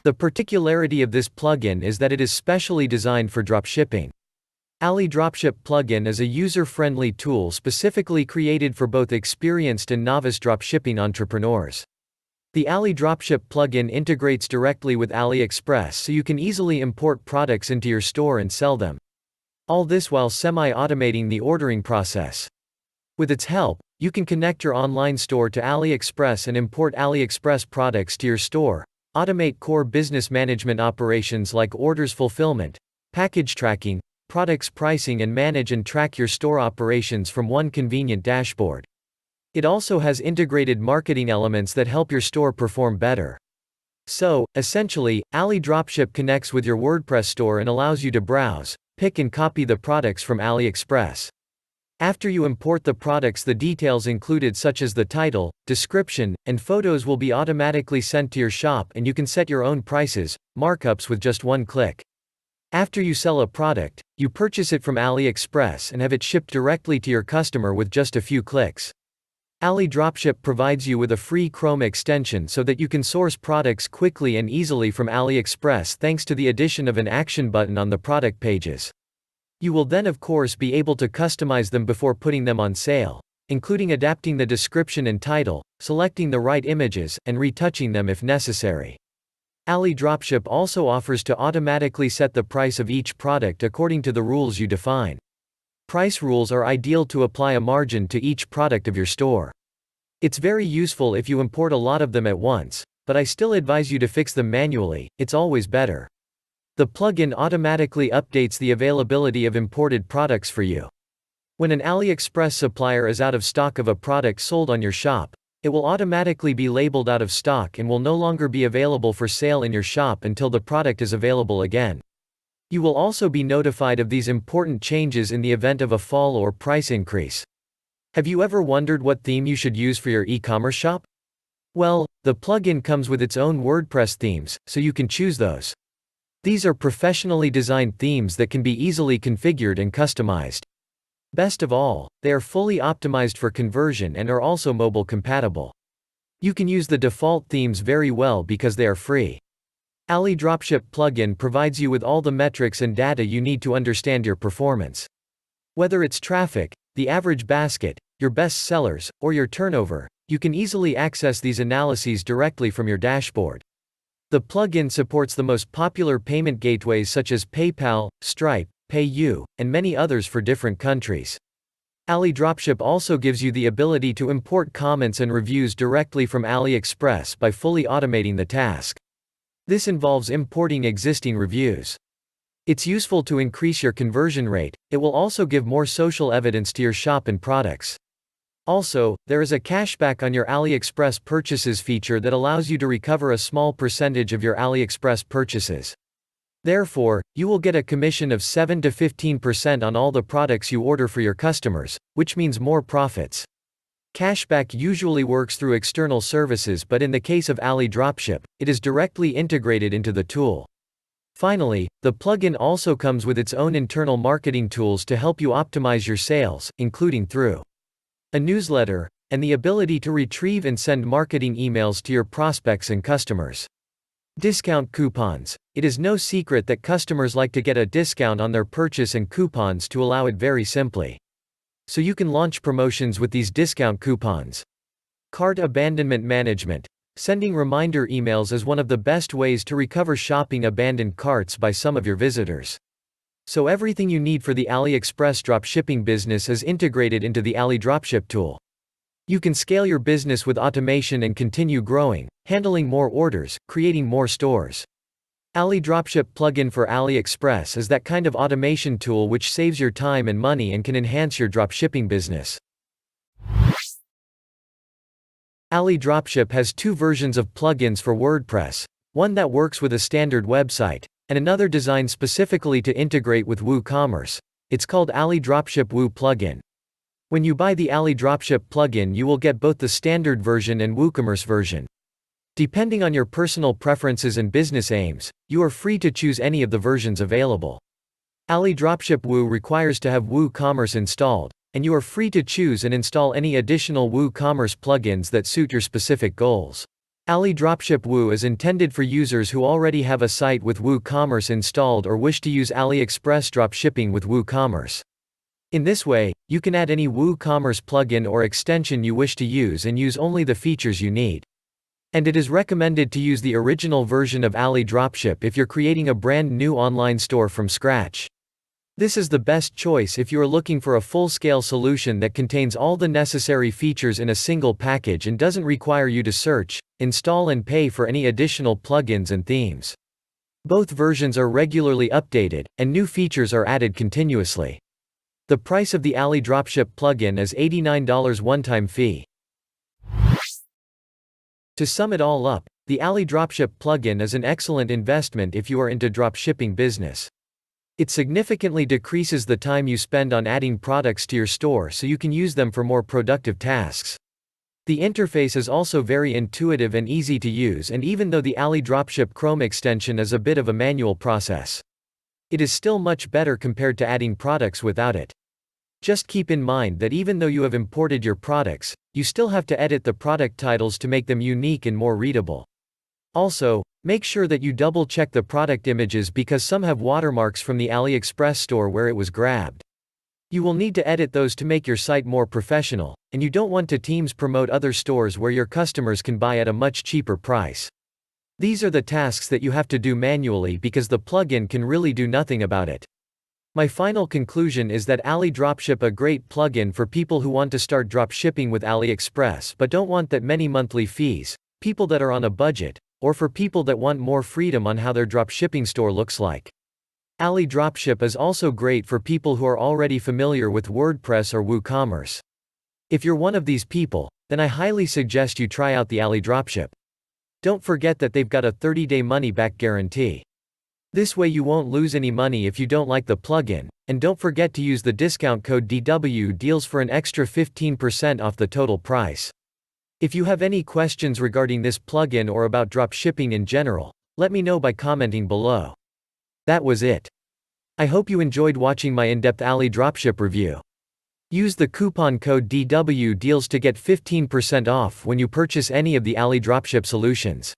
The particularity of this plugin is that it is specially designed for dropshipping. AliDropship Plugin is a user-friendly tool specifically created for both experienced and novice dropshipping entrepreneurs. The AliDropship plugin integrates directly with AliExpress so you can easily import products into your store and sell them. All this while semi-automating the ordering process. With its help, you can connect your online store to AliExpress and import AliExpress products to your store, automate core business management operations like orders fulfillment, package tracking, products pricing, and manage and track your store operations from one convenient dashboard. It also has integrated marketing elements that help your store perform better. So, essentially, AliDropship connects with your WordPress store and allows you to browse, pick and copy the products from AliExpress. After you import the products, the details included such as the title, description, and photos will be automatically sent to your shop, and you can set your own prices, markups with just one click. After you sell a product, you purchase it from AliExpress and have it shipped directly to your customer with just a few clicks. AliDropship provides you with a free Chrome extension so that you can source products quickly and easily from AliExpress thanks to the addition of an action button on the product pages. You will then of course be able to customize them before putting them on sale, including adapting the description and title, selecting the right images, and retouching them if necessary. AliDropship also offers to automatically set the price of each product according to the rules you define. Price rules are ideal to apply a margin to each product of your store. It's very useful if you import a lot of them at once, but I still advise you to fix them manually, it's always better. The plugin automatically updates the availability of imported products for you. When an AliExpress supplier is out of stock of a product sold on your shop, it will automatically be labeled out of stock and will no longer be available for sale in your shop until the product is available again. You will also be notified of these important changes in the event of a fall or price increase. Have you ever wondered what theme you should use for your e-commerce shop? Well, the plugin comes with its own WordPress themes, so you can choose those. These are professionally designed themes that can be easily configured and customized. Best of all, they are fully optimized for conversion and are also mobile compatible. You can use the default themes very well because they are free. AliDropship plugin provides you with all the metrics and data you need to understand your performance. Whether it's traffic, the average basket, your best sellers, or your turnover, you can easily access these analyses directly from your dashboard. The plugin supports the most popular payment gateways such as PayPal, Stripe, PayU, and many others for different countries. AliDropship also gives you the ability to import comments and reviews directly from AliExpress by fully automating the task. This involves importing existing reviews. It's useful to increase your conversion rate. It will also give more social evidence to your shop and products. Also, there is a cashback on your AliExpress purchases feature that allows you to recover a small percentage of your AliExpress purchases. Therefore, you will get a commission of 7 to 15% on all the products you order for your customers, which means more profits. Cashback usually works through external services, but in the case of AliDropship, it is directly integrated into the tool. Finally, the plugin also comes with its own internal marketing tools to help you optimize your sales, including through a newsletter, and the ability to retrieve and send marketing emails to your prospects and customers. Discount coupons. It is no secret that customers like to get a discount on their purchase, and coupons to allow it very simply. So you can launch promotions with these discount coupons. Cart abandonment management. Sending reminder emails is one of the best ways to recover shopping abandoned carts by some of your visitors. So everything you need for the AliExpress dropshipping business is integrated into the AliDropship tool. You can scale your business with automation and continue growing, handling more orders, creating more stores. AliDropship plugin for AliExpress is that kind of automation tool which saves your time and money and can enhance your dropshipping business. AliDropship has two versions of plugins for WordPress, one that works with a standard website, and another designed specifically to integrate with WooCommerce. It's called AliDropship Woo plugin. When you buy the AliDropship plugin, you will get both the standard version and WooCommerce version. Depending on your personal preferences and business aims, you are free to choose any of the versions available. AliDropship Woo requires to have WooCommerce installed, and you are free to choose and install any additional WooCommerce plugins that suit your specific goals. AliDropship Woo is intended for users who already have a site with WooCommerce installed or wish to use AliExpress dropshipping with WooCommerce. In this way, you can add any WooCommerce plugin or extension you wish to use and use only the features you need. And it is recommended to use the original version of AliDropship if you're creating a brand new online store from scratch. This is the best choice if you are looking for a full-scale solution that contains all the necessary features in a single package and doesn't require you to search, install and pay for any additional plugins and themes. Both versions are regularly updated, and new features are added continuously. The price of the AliDropship plugin is $89 one-time fee. To sum it all up, the AliDropship plugin is an excellent investment if you are into dropshipping business. It significantly decreases the time you spend on adding products to your store so you can use them for more productive tasks. The interface is also very intuitive and easy to use, and even though the AliDropship Chrome extension is a bit of a manual process, it is still much better compared to adding products without it. Just keep in mind that even though you have imported your products, you still have to edit the product titles to make them unique and more readable. Also, make sure that you double-check the product images because some have watermarks from the AliExpress store where it was grabbed. You will need to edit those to make your site more professional, and you don't want to Teams promote other stores where your customers can buy at a much cheaper price. These are the tasks that you have to do manually because the plugin can really do nothing about it. My final conclusion is that AliDropship is a great plugin for people who want to start dropshipping with AliExpress but don't want that many monthly fees, people that are on a budget, or for people that want more freedom on how their dropshipping store looks like. AliDropship is also great for people who are already familiar with WordPress or WooCommerce. If you're one of these people, then I highly suggest you try out the AliDropship. Don't forget that they've got a 30-day money-back guarantee. This way you won't lose any money if you don't like the plugin, and don't forget to use the discount code DWDeals for an extra 15% off the total price. If you have any questions regarding this plugin or about dropshipping in general, let me know by commenting below. That was it. I hope you enjoyed watching my in-depth AliDropship review. Use the coupon code DWDeals to get 15% off when you purchase any of the AliDropship solutions.